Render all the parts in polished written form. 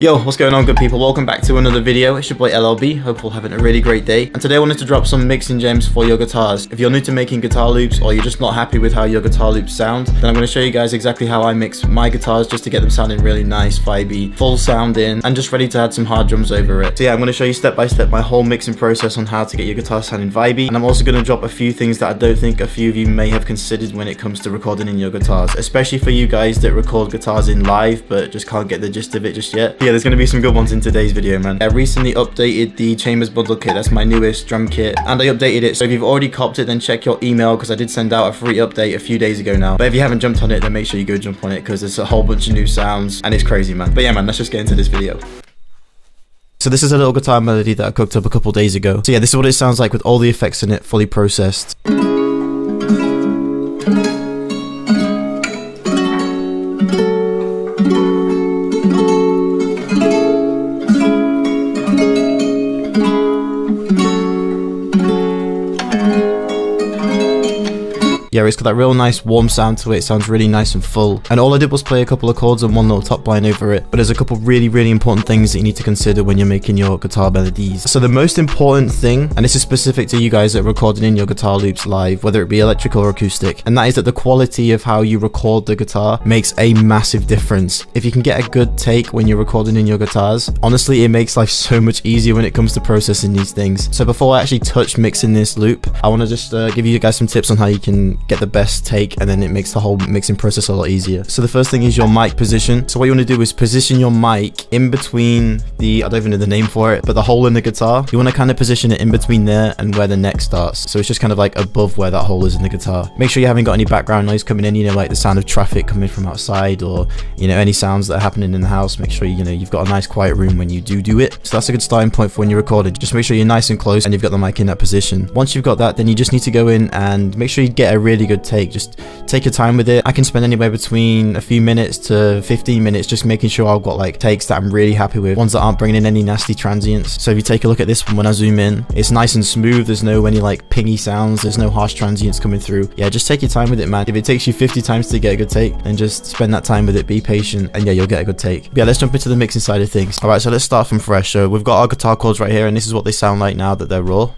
Yo, what's going on, good people? Welcome back to another video. It's your boy LLB. Hope you're having a really great day. And today I wanted to drop some mixing gems for your guitars. If you're new to making guitar loops or you're just not happy with how your guitar loops sound, then I'm going to show you guys exactly how I mix my guitars just to get them sounding really nice, vibey, full sounding, and just ready to add some hard drums over it. So yeah, I'm going to show you step by step my whole mixing process on how to get your guitar sounding vibey. And I'm also going to drop a few things that I don't think a few of you may have considered when it comes to recording in your guitars, especially for you guys that record guitars in live but just can't get the gist of it just yet. But yeah, there's going to be some good ones in today's video, man. I recently updated the Chambers bundle kit. That's my newest drum kit, and I updated it. So if you've already copped it, then check your email, because I did send out a free update a few days ago now. But if you haven't jumped on it, then make sure you go jump on it, because there's a whole bunch of new sounds and it's crazy, man. But yeah, man, let's just get into this video. So this is a little guitar melody that I cooked up a couple days ago. So yeah, this is what it sounds like with all the effects in it fully processed. Yeah, it's got that real nice warm sound to it. It sounds really nice and full. And all I did was play a couple of chords and one little top line over it. But there's a couple really important things that you need to consider when you're making your guitar melodies. So the most important thing, and this is specific to you guys that are recording in your guitar loops live, whether it be electric or acoustic, and that is that the quality of how you record the guitar makes a massive difference. If you can get a good take when you're recording in your guitars, honestly, it makes life so much easier when it comes to processing these things. So before I actually touch mixing this loop, I want to just give you guys some tips on how you can get the best take, and then it makes the whole mixing process a lot easier. So the first thing is your mic position. So what you want to do is position your mic in between the, I don't even know the name for it, but the hole in the guitar. You want to kind of position it in between there and where the neck starts. So it's just kind of like above where that hole is in the guitar. Make sure you haven't got any background noise coming in, you know, like the sound of traffic coming from outside, or, you know, any sounds that are happening in the house. Make sure, you know, you've got a nice quiet room when you do it. So that's a good starting point for when you're recording. Just make sure you're nice and close and you've got the mic in that position. Once you've got that, then you just need to go in and make sure you get a really good take. Just take your time with it. I can spend anywhere between a few minutes to 15 minutes just making sure I've got like takes that I'm really happy with, ones that aren't bringing in any nasty transients. So if you take a look at this one, when I zoom in, it's nice and smooth. There's no any like pingy sounds, there's no harsh transients coming through. Yeah, just take your time with it, man. If it takes you 50 times to get a good take, then just spend that time with it, be patient, and yeah, you'll get a good take. But yeah, let's jump into the mixing side of things. All right, so let's start from fresh. So we've got our guitar chords right here, and this is what they sound like now that they're raw.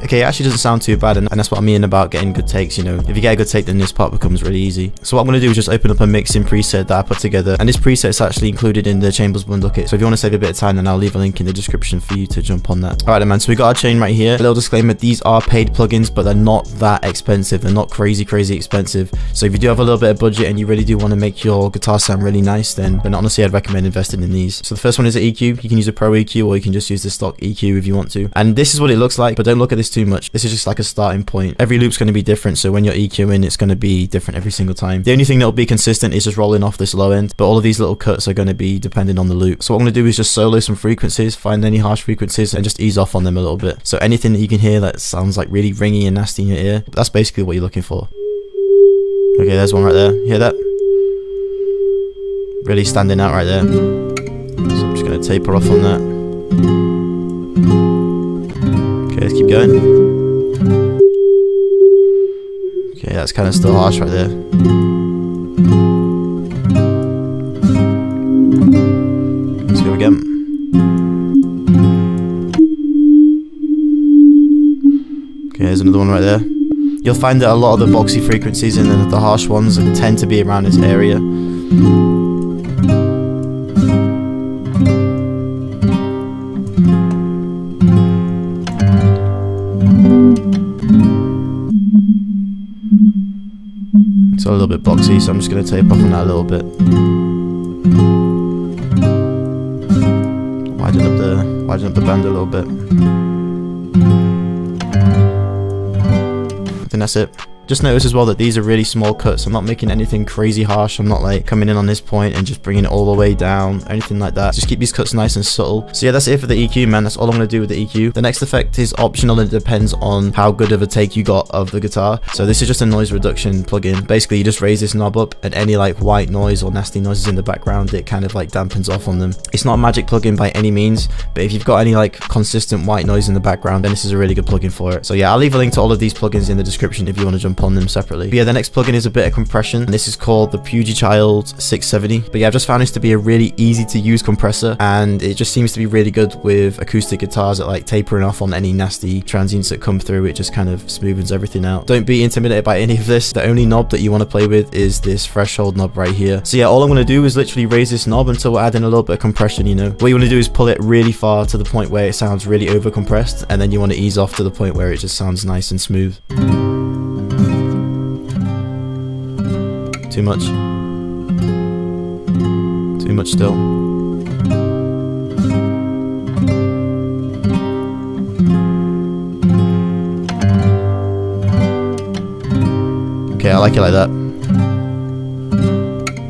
Okay, it actually doesn't sound too bad, and that's what I mean about getting good takes. You know, if you get a good take, then this part becomes really easy. So what I'm going to do is just open up a mixing preset that I put together, and this preset is actually included in the Chambers bundle kit. So if you want to save a bit of time, then I'll leave a link in the description for you to jump on that. Alright then, man, so we got our chain right here. A little disclaimer, these are paid plugins, but they're not that expensive. They're not crazy expensive. So if you do have a little bit of budget and you really do want to make your guitar sound really nice, then honestly I'd recommend investing in these. So the first one is an EQ. You can use a Pro EQ, or you can just use the stock EQ if you want to. And this is what it looks like, but don't look at this too much. This is just like a starting point. Every loop's going to be different, so when you're EQing, it's going to be different every single time. The only thing that'll be consistent is just rolling off this low end, but all of these little cuts are going to be depending on the loop. So what I'm going to do is just solo some frequencies, find any harsh frequencies, and just ease off on them a little bit. So anything that you can hear that sounds like really ringy and nasty in your ear, that's basically what you're looking for. Okay, there's one right there. Hear that? Really standing out right there. So I'm just going to taper off on that. Okay, let's keep going. Okay, that's kind of still harsh right there. Let's go again. Okay, there's another one right there. You'll find that a lot of the boxy frequencies and the harsh ones tend to be around this area. It's a little bit boxy, so I'm just going to tape off on that a little bit. Widen up the band a little bit. I think that's it. Just notice as well that these are really small cuts. I'm not making anything crazy harsh. I'm not like coming in on this point and just bringing it all the way down, anything like that. Just keep these cuts nice and subtle. So yeah, that's it for the EQ, man. That's all I'm going to do with the EQ. The next effect is optional and it depends on how good of a take you got of the guitar. So this is just a noise reduction plugin. Basically, you just raise this knob up and any like white noise or nasty noises in the background, it kind of like dampens off on them. It's not a magic plugin by any means, but if you've got any like consistent white noise in the background, then this is a really good plugin for it. So yeah, I'll leave a link to all of these plugins in the description if you want to jump on them separately. But yeah, the next plugin is a bit of compression, and this is called the PRODIIPAIOR 670. But yeah, I've just found this to be a really easy to use compressor, and it just seems to be really good with acoustic guitars at like tapering off on any nasty transients that come through. It just kind of smoothens everything out. Don't be intimidated by any of this. The only knob that you want to play with is this threshold knob right here. So yeah, all I'm going to do is literally raise this knob until we're adding a little bit of compression, you know. What you want to do is pull it really far to the point where it sounds really over compressed, and then you want to ease off to the point where it just sounds nice and smooth. Too much. Too much still. Okay, I like it like that.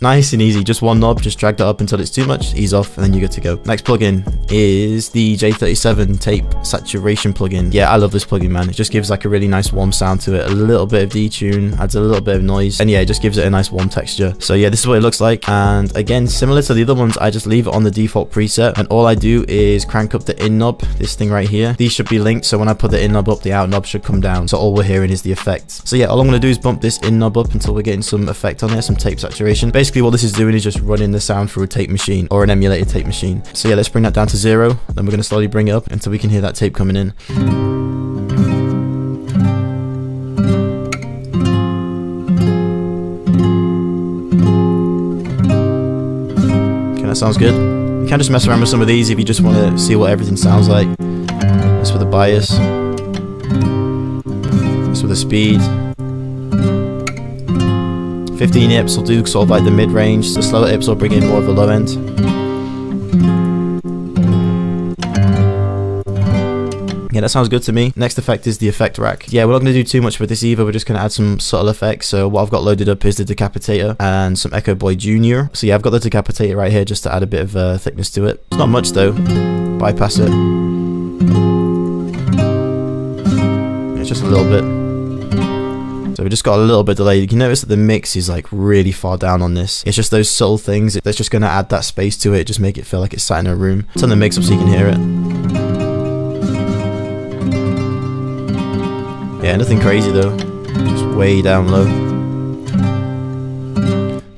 Nice and easy, just one knob, just drag that up until it's too much, ease off, and then you're good to go. Next plugin is the J37 tape saturation plugin. Yeah, I love this plugin, man. It just gives like a really nice warm sound to it, a little bit of detune, adds a little bit of noise, and yeah, it just gives it a nice warm texture. So yeah, this is what it looks like, and again, similar to the other ones, I just leave it on the default preset, and all I do is crank up the in knob, this thing right here. These should be linked, so when I put the in knob up, the out knob should come down, so all we're hearing is the effect. So yeah, all I'm going to do is bump this in knob up until we're getting some effect on there, some tape saturation. Basically, what this is doing is just running the sound through a tape machine or an emulated tape machine. So yeah, let's bring that down to 0, then we're going to slowly bring it up until we can hear that tape coming in. Okay, that sounds good. You can just mess around with some of these if you just want to see what everything sounds like. This with the bias, this with the speed. 15 IPs will do sort of like the mid-range, the slower IPs will bring in more of the low end. Yeah, that sounds good to me. Next effect is the effect rack. Yeah, we're not going to do too much with this either. We're just going to add some subtle effects. So what I've got loaded up is the Decapitator and some Echo Boy Jr. So yeah, I've got the Decapitator right here just to add a bit of thickness to it. It's not much though. Bypass it. It's just a little bit. So we just got a little bit delayed. You can notice that the mix is like really far down on this. It's just those subtle things that's just going to add that space to it, just make it feel like it's sat in a room. Turn the mix up so you can hear it. Yeah, nothing crazy though, just way down low.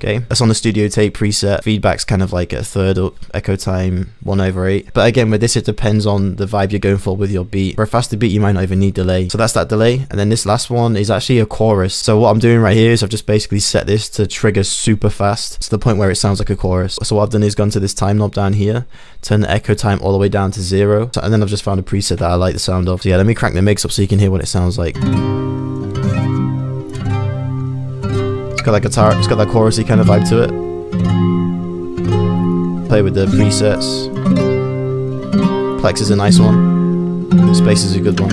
Okay, that's on the studio tape preset. Feedback's kind of like a third up, echo time 1/8. But again, with this, it depends on the vibe you're going for with your beat. For a faster beat, you might not even need delay. So that's that delay. And then this last one is actually a chorus. So what I'm doing right here is I've just basically set this to trigger super fast to the point where it sounds like a chorus. So what I've done is gone to this time knob down here, turn the echo time all the way down to 0. And then I've just found a preset that I like the sound of. So yeah, let me crank the mix up so you can hear what it sounds like. It's got that guitar, it's got that chorusy kind of vibe to it. Play with the presets. Plex is a nice one. Space is a good one.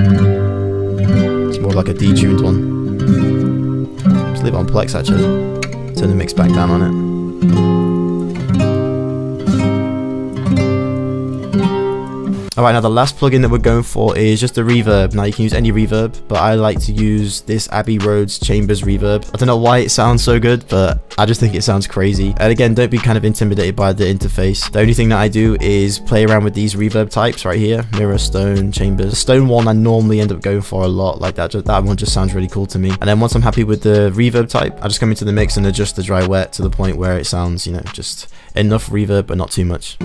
It's more like a detuned one. Just leave it on Plex actually. Turn the mix back down on it. Alright, now the last plugin that we're going for is just a reverb. Now you can use any reverb, but I like to use this Abbey Road's Chambers reverb. I don't know why it sounds so good, but I just think it sounds crazy. And again, don't be kind of intimidated by the interface. The only thing that I do is play around with these reverb types right here. Mirror, Stone, Chambers. The Stone one I normally end up going for a lot. Like that one just sounds really cool to me. And then once I'm happy with the reverb type, I just come into the mix and adjust the dry wet to the point where it sounds, you know, just enough reverb but not too much.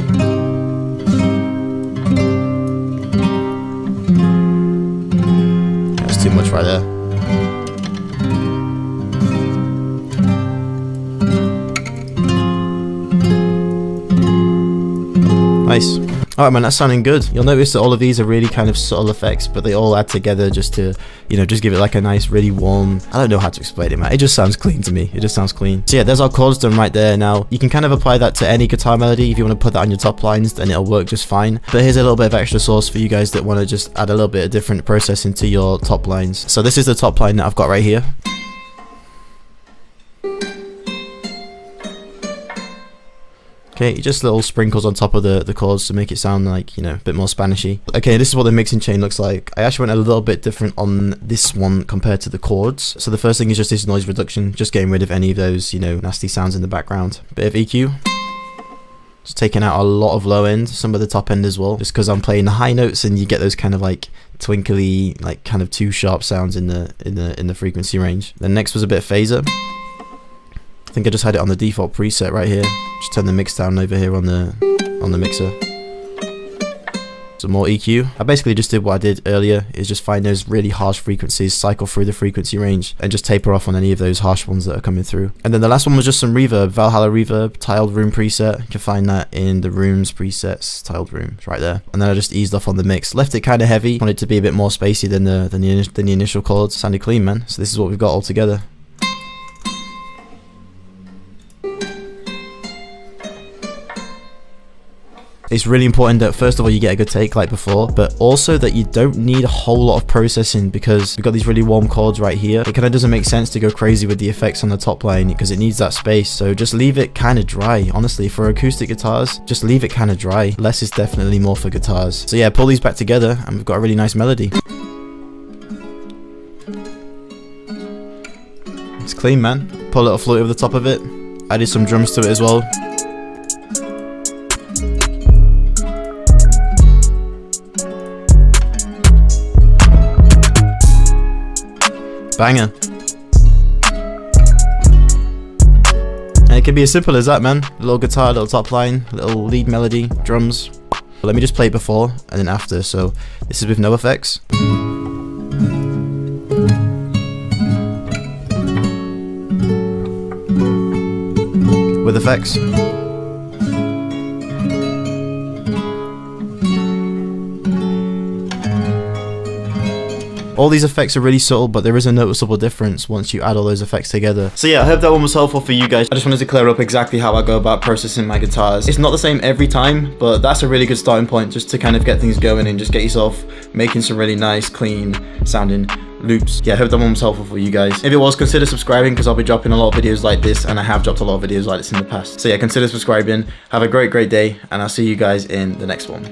Too much right there. Nice. Alright man, that's sounding good. You'll notice that all of these are really kind of subtle effects, but they all add together just to, you know, just give it like a nice, really warm, I don't know how to explain it, man. It just sounds clean to me. It just sounds clean. So yeah, there's our chords done right there. Now, you can kind of apply that to any guitar melody. If you want to put that on your top lines, then it'll work just fine. But here's a little bit of extra sauce for you guys that want to just add a little bit of different processing to your top lines. So this is the top line that I've got right here. Okay, just little sprinkles on top of the chords to make it sound like, you know, a bit more Spanishy. Okay, this is what the mixing chain looks like. I actually went a little bit different on this one compared to the chords. So the first thing is just this noise reduction, just getting rid of any of those, you know, nasty sounds in the background. Bit of EQ. Just taking out a lot of low end, some of the top end as well, just because I'm playing the high notes and you get those kind of like twinkly, like kind of too sharp sounds in the frequency range. Then next was a bit of phaser. I think I just had it on the default preset right here. Just turn the mix down over here on the mixer. Some more EQ. I basically just did what I did earlier, is just find those really harsh frequencies, cycle through the frequency range, and just taper off on any of those harsh ones that are coming through. And then the last one was just some reverb, Valhalla reverb, tiled room preset. You can find that in the rooms presets, tiled rooms right there. And then I just eased off on the mix, left it kind of heavy, wanted it to be a bit more spacey than the initial chords. Sounded clean, man. So this is what we've got all together. It's really important that first of all you get a good take like before, but also that you don't need a whole lot of processing, because we've got these really warm chords right here. It kind of doesn't make sense to go crazy with the effects on the top line because it needs that space. So just leave it kind of dry. Honestly, for acoustic guitars, just leave it kind of dry. Less is definitely more for guitars. So yeah, pull these back together and we've got a really nice melody. It's clean, man. Put a little flute over the top of it. Added some drums to it as well. Banger. And it can be as simple as that, man. A little guitar, a little top line, a little lead melody, drums. Let me just play it before and then after. So this is with no effects. With effects. All these effects are really subtle, but there is a noticeable difference once you add all those effects together. So yeah, I hope that one was helpful for you guys. I just wanted to clear up exactly how I go about processing my guitars. It's not the same every time, but that's a really good starting point just to kind of get things going and just get yourself making some really nice, clean sounding loops. Yeah, I hope that one was helpful for you guys. If it was, consider subscribing because I'll be dropping a lot of videos like this, and I have dropped a lot of videos like this in the past. So yeah, consider subscribing. Have a great day, and I'll see you guys in the next one.